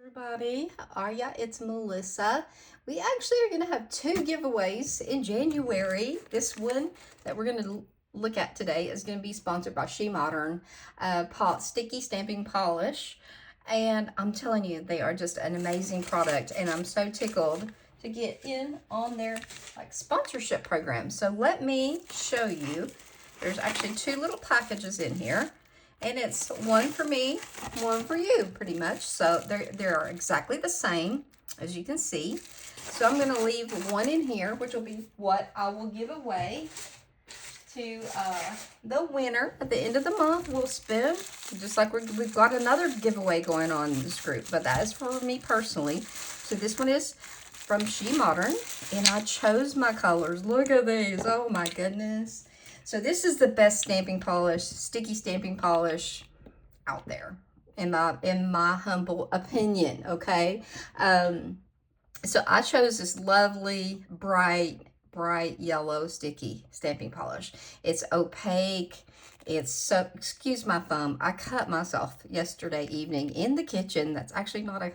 Everybody, how are ya? It's Melissa. We actually are going to have two giveaways in January. This one that we're going to look at today is going to be sponsored by SheModern Sticky Stamping Polish. And I'm telling you, they are just an amazing product. And I'm so tickled to get in on their sponsorship program. So let me show you. There's actually two little packages in here. And it's one for me, one for you, pretty much. So they are exactly the same, as you can see. So I'm going to leave one in here, which will be what I will give away to the winner at the end of the month. We'll spin, just like we've got another giveaway going on in this group, but that is for me personally. So this one is from SheModern, and I chose my colors. Look at these. Oh my goodness. So this is the best stamping polish, sticky stamping polish out there, in my humble opinion, okay? So I chose this lovely, bright yellow sticky stamping polish. It's opaque. It's so, excuse my thumb, I cut myself yesterday evening in the kitchen. That's actually not a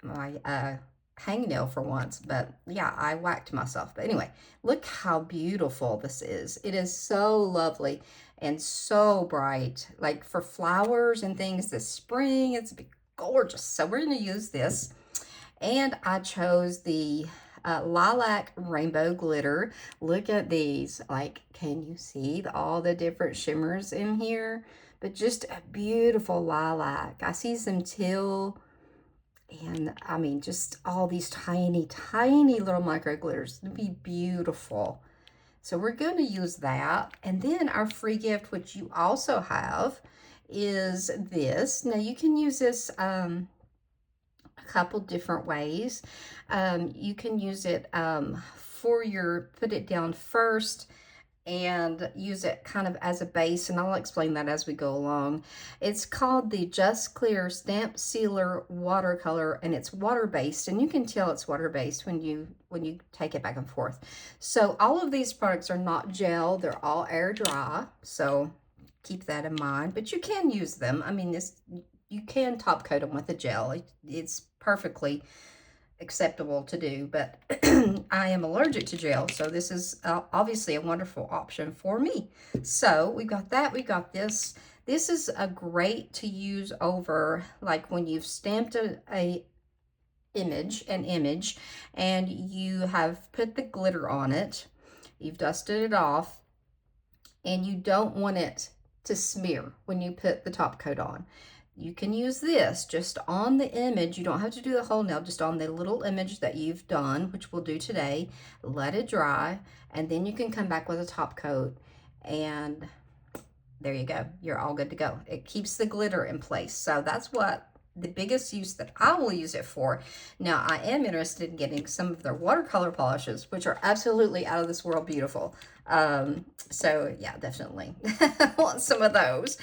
my hangnail for once, but yeah, I whacked myself. But anyway, look how beautiful this is. It is so lovely and so bright, like for flowers and things this spring. It's gorgeous. So we're going to use this, and I chose the lilac rainbow glitter. Look at these. Like, can you see all the different shimmers in here? But just a beautiful lilac. I see some teal. And I mean, just all these tiny, tiny little micro glitters. It'd be beautiful. So we're going to use that. And then our free gift, which you also have, is this. Now you can use this a couple different ways. You can use it put it down first and use it kind of as a base, and I'll explain that as we go along. It's called the Just Clear Stamp Sealer Watercolor, and it's water-based, and you can tell it's water-based when you take it back and forth. So all of these products are not gel, they're all air dry, so keep that in mind. But you can use them. I mean, you can top coat them with a gel. It's perfectly acceptable to do, but I am allergic to gel, so this is obviously a wonderful option for me. So we got that. We got this. This is a great to use over, like when you've stamped an image, and you have put the glitter on it, you've dusted it off, and you don't want it to smear when you put the top coat on. You can use this just on the image. You don't have to do the whole nail, just on the little image that you've done, which we'll do today. Let it dry, and then you can come back with a top coat, and there you go. You're all good to go. It keeps the glitter in place. So that's what the biggest use that I will use it for. Now, I am interested in getting some of their watercolor polishes, which are absolutely out of this world beautiful. So yeah, definitely I want some of those.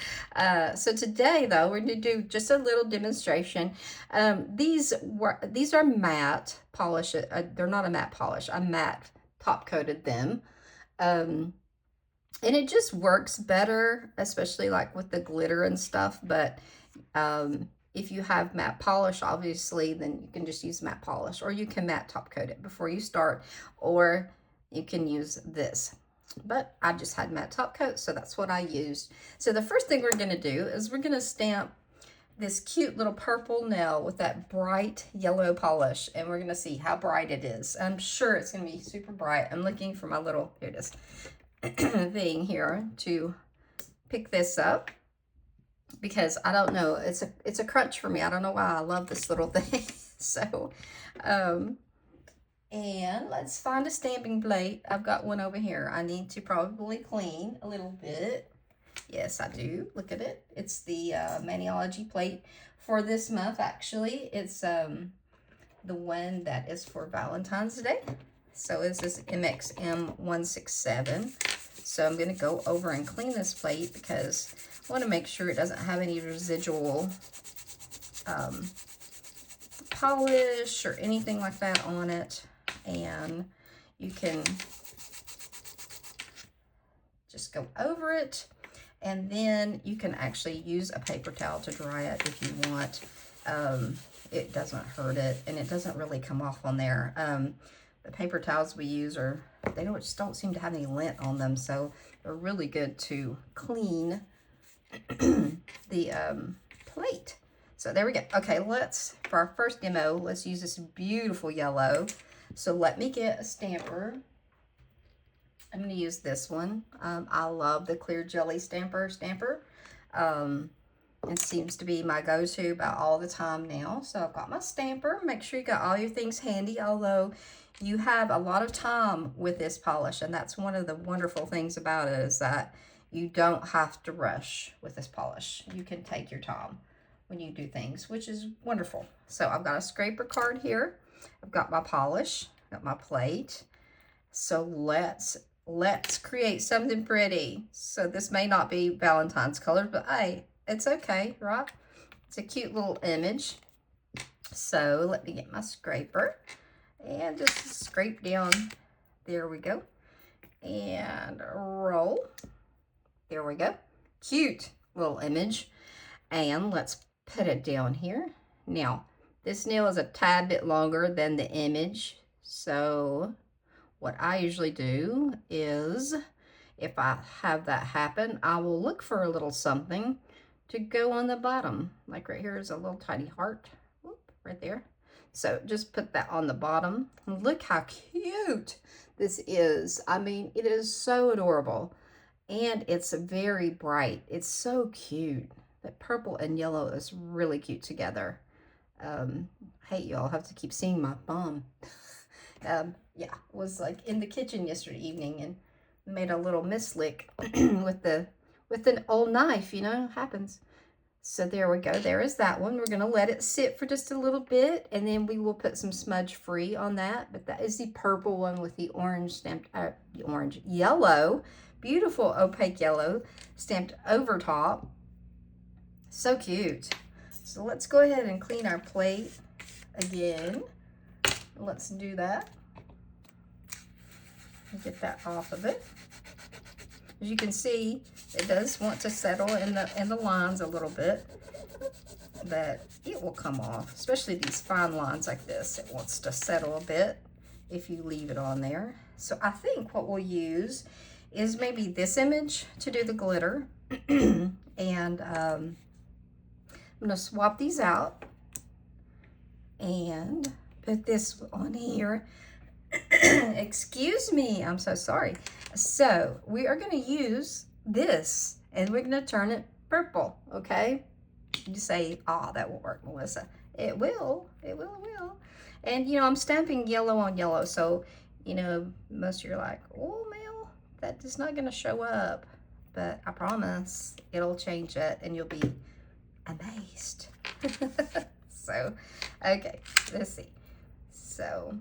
So today though, we're going to do just a little demonstration. These are matte polish. They're not a matte polish. I matte top coated them. And it just works better, especially like with the glitter and stuff. But if you have matte polish, obviously, then you can just use matte polish, or you can matte top coat it before you start, or you can use this. But I just had matte top coat, so that's what I used. So the first thing we're going to do is we're going to stamp this cute little purple nail with that bright yellow polish, and we're going to see how bright it is. I'm sure it's going to be super bright. I'm looking for my little, here it is, thing here to pick this up, because I don't know, it's a crunch for me. I don't know why I love this little thing. So and let's find a stamping plate. I've got one over here. I need to probably clean a little bit. Yes, I do. Look at it. It's the Maniology plate for this month, actually. It's the one that is for Valentine's Day. So this is MXM167. So I'm going to go over and clean this plate because I want to make sure it doesn't have any residual polish or anything like that on it. And you can just go over it And then you can actually use a paper towel to dry it if you want. It doesn't hurt it, and it doesn't really come off on there. The paper towels we use they just don't seem to have any lint on them, so they're really good to clean the plate. So there we go. Okay, for our first demo, let's use this beautiful yellow. So let me get a stamper. I'm going to use this one. I love the clear jelly stamper. It seems to be my go-to about all the time now. So I've got my stamper. Make sure you got all your things handy, although you have a lot of time with this polish, and that's one of the wonderful things about it, is that you don't have to rush with this polish. You can take your time when you do things, which is wonderful. So I've got a scraper card here. I've got my polish, got my plate. So let's create something pretty. So this may not be Valentine's colors, but hey, it's okay, right? It's a cute little image. So let me get my scraper and just scrape down. There we go. And roll. There we go. Cute little image. And let's put it down here. Now, this nail is a tad bit longer than the image. So what I usually do is, if I have that happen, I will look for a little something to go on the bottom. Like right here is a little tiny heart. Whoop, right there. So just put that on the bottom. Look how cute this is. I mean, it is so adorable. And it's very bright. It's so cute. That purple and yellow is really cute together. Hey, y'all have to keep seeing my thumb. Yeah, was like in the kitchen yesterday evening and made a little mislick with an old knife, you know, happens. So there we go. There is that one. We're going to let it sit for just a little bit, and then we will put some smudge free on that. But that is the purple one with the orange stamped, yellow, beautiful opaque yellow stamped over top. So cute. So let's go ahead and clean our plate again. Let's do that. Get that off of it. As you can see, it does want to settle in the lines a little bit, but it will come off, especially these fine lines like this. It wants to settle a bit if you leave it on there. So I think what we'll use is maybe this image to do the glitter. And I'm going to swap these out and put this on here. Excuse me, I'm so sorry. So we are going to use this and we're going to turn it purple, okay? You say, oh, that won't work, Melissa. It will, it will, it will. And, you know, I'm stamping yellow on yellow, so, you know, most of you are like, oh, Mel, that is not going to show up. But I promise it'll change it and you'll be amazed. So, okay, let's see. So,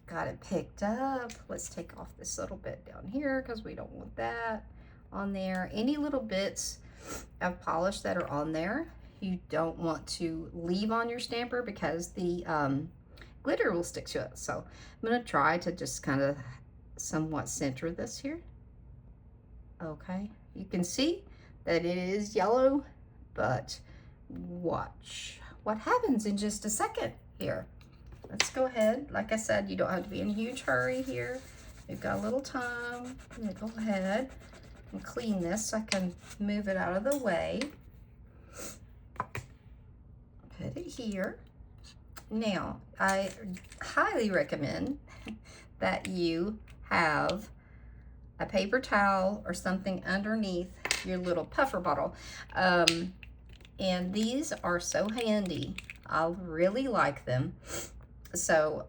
got it picked up. Let's take off this little bit down here because we don't want that on there. Any little bits of polish that are on there, you don't want to leave on your stamper because the glitter will stick to it. So I'm going to try to just kind of somewhat center this here. Okay, you can see that it is yellow, but watch what happens in just a second here. Let's go ahead. Like I said, you don't have to be in a huge hurry here. We've got a little time. I'm going to go ahead and clean this so I can move it out of the way. Put it here. Now, I highly recommend that you have a paper towel or something underneath your little puffer bottle. And these are so handy. I really like them. So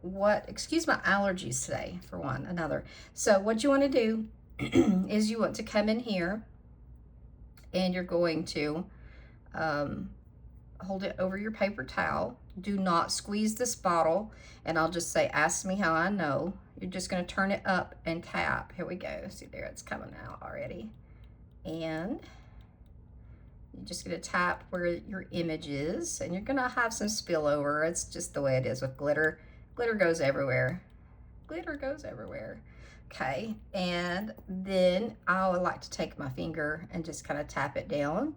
excuse my allergies today, for one another. So what you want to do is you want to come in here and you're going to hold it over your paper towel. Do not squeeze this bottle. And I'll just say, ask me how I know. You're just going to turn it up and tap. Here we go. See there, it's coming out already. And you're just going to tap where your image is. And you're going to have some spillover. It's just the way it is with glitter. Glitter goes everywhere. Glitter goes everywhere. Okay, and then I would like to take my finger and just kind of tap it down.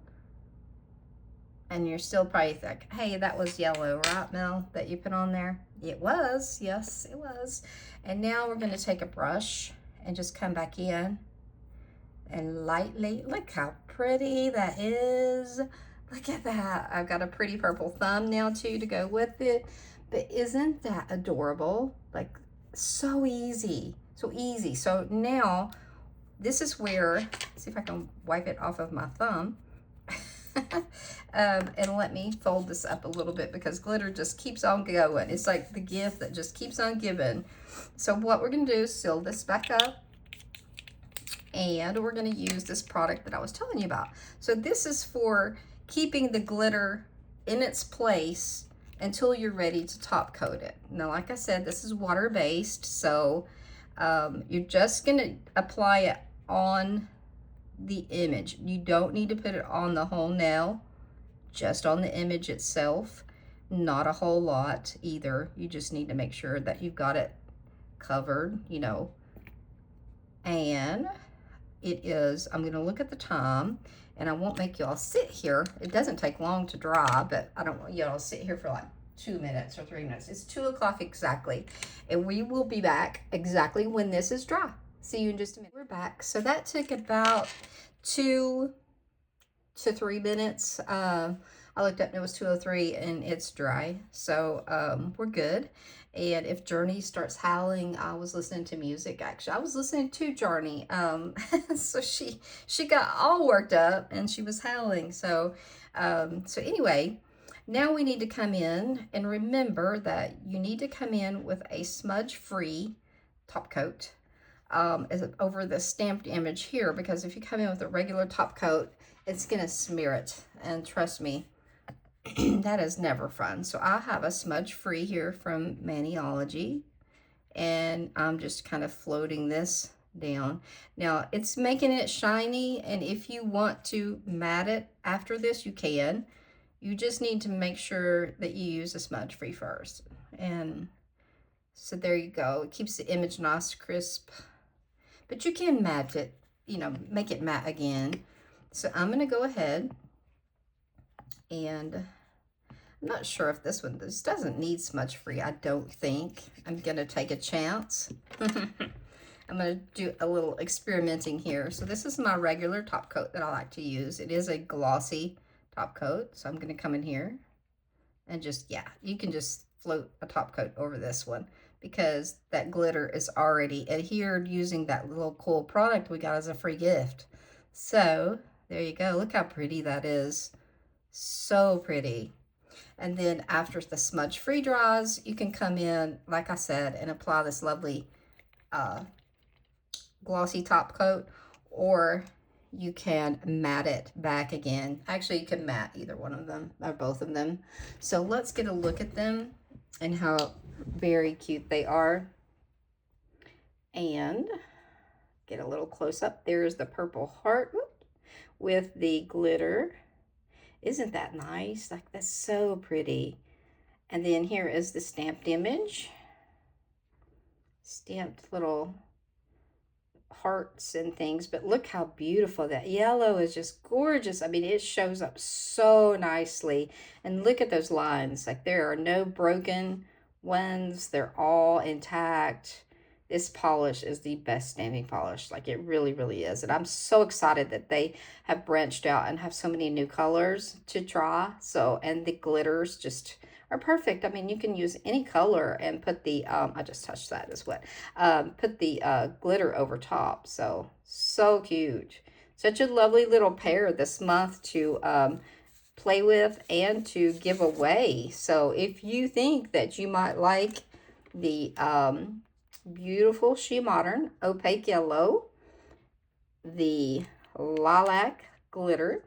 And you're still probably like, hey, that was yellow, right, Mel, that you put on there? It was, yes, it was. And now we're gonna take a brush and just come back in and lightly, look how pretty that is. Look at that. I've got a pretty purple thumb now too to go with it. But isn't that adorable? Like, so easy, so easy. So now this is where, see if I can wipe it off of my thumb. And let me fold this up a little bit because glitter just keeps on going. It's like the gift that just keeps on giving. So what we're gonna do is seal this back up, and we're gonna use this product that I was telling you about. So this is for keeping the glitter in its place until you're ready to top coat it. Now, like I said, this is water-based, so you're just gonna apply it on the image. You don't need to put it on the whole nail, just on the image itself. Not a whole lot either. You just need to make sure that you've got it covered, you know. And it is, I'm gonna look at the time, and I won't make y'all sit here. It doesn't take long to dry, but I don't want y'all to sit here for like 2 minutes or 3 minutes. It's 2 o'clock exactly, and we will be back exactly when this is dry. See you in just a minute. We're back. So that took about 2 to 3 minutes. I looked up and it was 2:03 and it's dry. So we're good. And if Journey starts howling, I was listening to music actually. I was listening to Journey. So she got all worked up and she was howling. So anyway, now we need to come in, and remember that you need to come in with a smudge-free top coat over the stamped image here, because if you come in with a regular top coat, it's gonna smear it, and trust me, that is never fun. So I have a smudge free here from Maniology, and I'm just kind of floating this down. Now it's making it shiny, and if you want to matte it after this, you can. You just need to make sure that you use a smudge free first. And so there you go. It keeps the image nice, crisp. But you can matte it, you know, make it matte again. So I'm going to go ahead, and I'm not sure if this doesn't need smudge free, I don't think. I'm going to take a chance. I'm going to do a little experimenting here. So this is my regular top coat that I like to use. It is a glossy top coat. So I'm going to come in here and just, yeah, you can just float a top coat over this one, because that glitter is already adhered using that little cool product we got as a free gift. So there you go. Look how pretty that is. So pretty. And then after the smudge free dries, you can come in, like I said, and apply this lovely glossy top coat, or you can matte it back again. Actually, you can matte either one of them or both of them. So let's get a look at them and how very cute they are. And get a little close up. There's the purple heart with the glitter. Isn't that nice? Like, that's so pretty. And then here is the stamped image. Stamped little hearts and things, but look how beautiful that yellow is. Just gorgeous. I mean, it shows up so nicely, and look at those lines. Like, there are no broken ones, they're all intact. This polish is the best stamping polish. Like, it really, really is. And I'm so excited that they have branched out and have so many new colors to try. So, and the glitters just are perfect. I mean, you can use any color and put the, I just touched that as wet, put the glitter over top. So, so cute. Such a lovely little pair this month to play with and to give away. So if you think that you might like the beautiful SheModern opaque yellow, the lilac glitter,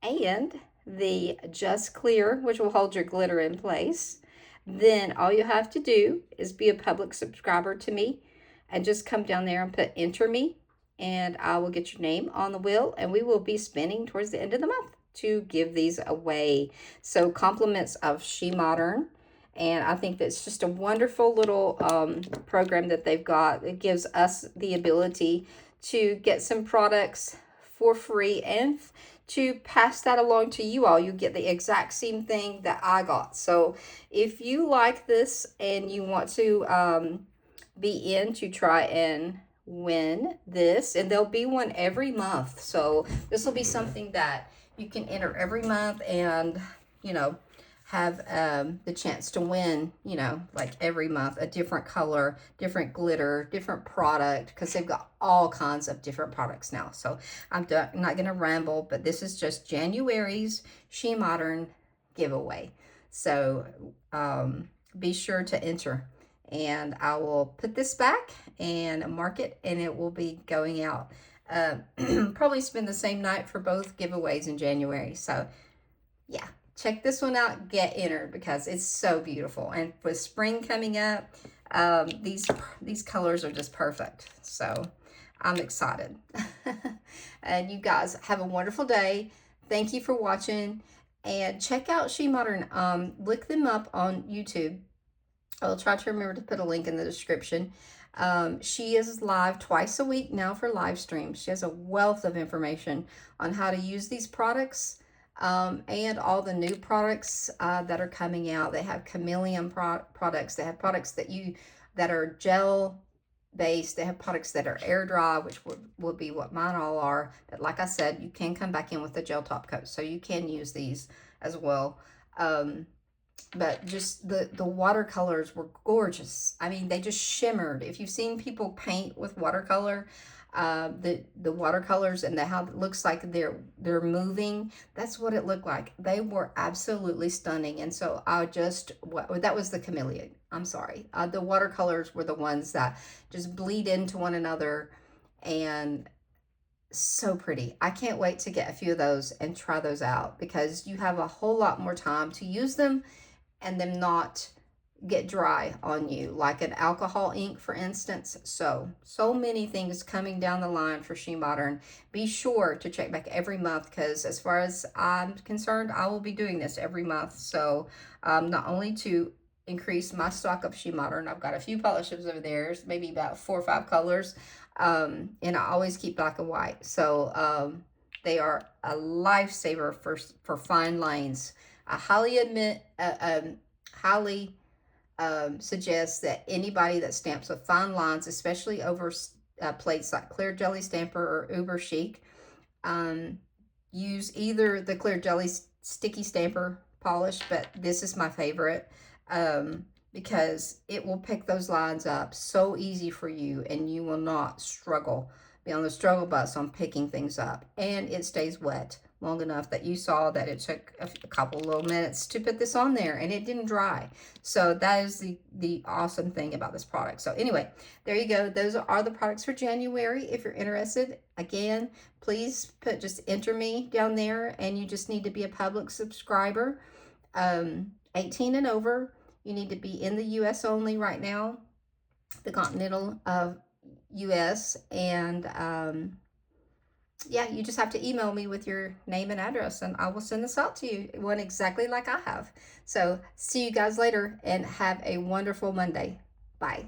and the Just Clear, which will hold your glitter in place, then all you have to do is be a public subscriber to me and just come down there and put enter me, and I will get your name on the wheel, and we will be spinning towards the end of the month to give these away. So compliments of SheModern, And I think that's just a wonderful little program that they've got. It gives us the ability to get some products for free and to pass that along to you all. You get the exact same thing that I got. So if you like this and you want to be in to try and win this, and there'll be one every month. So this will be something that you can enter every month and, you know, have the chance to win, you know, like every month, a different color, different glitter, different product, because they've got all kinds of different products now. So I'm not going to ramble, but this is just January's SheModern giveaway. So be sure to enter. And I will put this back and mark it, and it will be going out. Probably spend the same night for both giveaways in January. So yeah, check this one out. Get entered because it's so beautiful. And with spring coming up, these colors are just perfect. So I'm excited. And you guys have a wonderful day. Thank you for watching. And check out SheModern. Look them up on YouTube. I'll try to remember to put a link in the description. She is live twice a week now for live streams. She has a wealth of information on how to use these products and all the new products that are coming out. They have chameleon products. They have products that are gel based. They have products that are air dry, which would be what mine all are. But like I said, you can come back in with the gel top coat, so you can use these as well. But just the watercolors were gorgeous. I mean, they just shimmered. If you've seen people paint with watercolor, the watercolors and how it looks like they're moving, that's what it looked like. They were absolutely stunning. And so that was the chameleon. I'm sorry. The watercolors were the ones that just bleed into one another and so pretty. I can't wait to get a few of those and try those out because you have a whole lot more time to use them and them not get dry on you, like an alcohol ink, for instance. So many things coming down the line for SheModern. Be sure to check back every month because as far as I'm concerned, I will be doing this every month. So not only to increase my stock of SheModern, I've got a few polishes over there, maybe about 4 or 5 colors, and I always keep black and white. So they are a lifesaver for fine lines. I highly suggest that anybody that stamps with fine lines, especially over plates like Clear Jelly Stamper or Uber Chic, use either the Clear Jelly Sticky Stamper polish, but this is my favorite because it will pick those lines up so easy for you and you will not be on the struggle bus on picking things up, and it stays wet long enough that you saw that it took a couple little minutes to put this on there and it didn't dry. So that is the awesome thing about this product. So anyway, there you go. Those are the products for January. If you're interested, again, please just enter me down there, and you just need to be a public subscriber, 18 and over. You need to be in the US only right now, the continental US, and yeah, you just have to email me with your name and address, and I will send this out to you, one exactly like I have. So see you guys later, and have a wonderful Monday. Bye.